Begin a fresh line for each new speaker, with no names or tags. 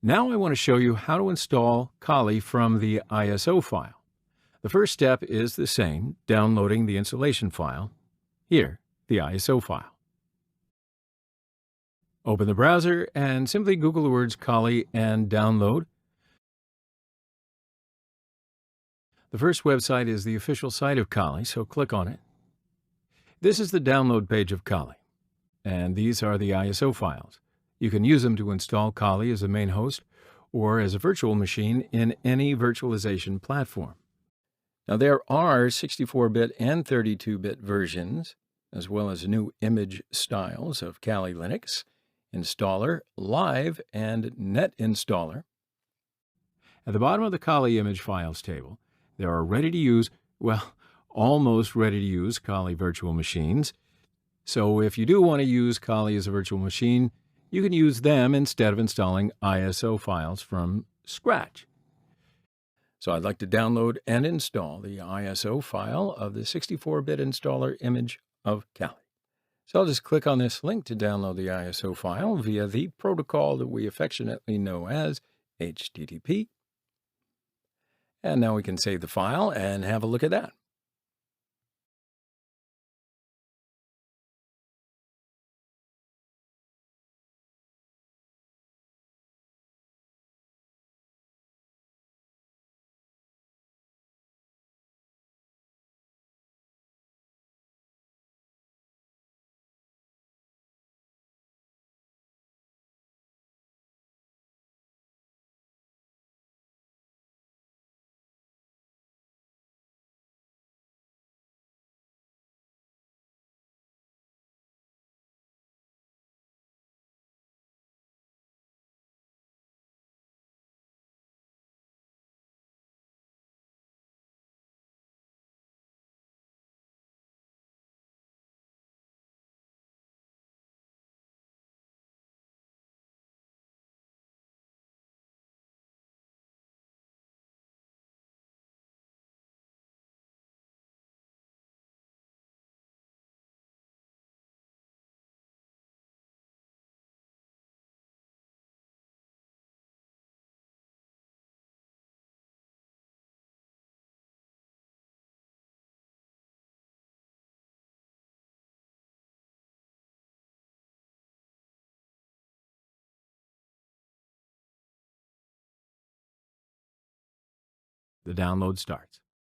Now I want to show you how to install Kali from the ISO file. The first step is the same, downloading the installation file. Here, the ISO file. Open the browser and simply Google the words Kali and download. The first website is the official site of Kali, so click on it. This is the download page of Kali, and these are the ISO files. You can use them to install Kali as a main host or as a virtual machine in any virtualization platform. Now there are 64-bit and 32-bit versions, as well as new image styles of Kali Linux, Installer, Live, and Net Installer. At the bottom of the Kali image files table, there are ready-to-use, well, almost ready-to-use Kali virtual machines. So if you do want to use Kali as a virtual machine, you can use them instead of installing ISO files from scratch. So I'd like to download and install the ISO file of the 64-bit installer image of Kali. So I'll just click on this link to download the ISO file via the protocol that we affectionately know as HTTP. And now we can save the file and have a look at that. The download starts.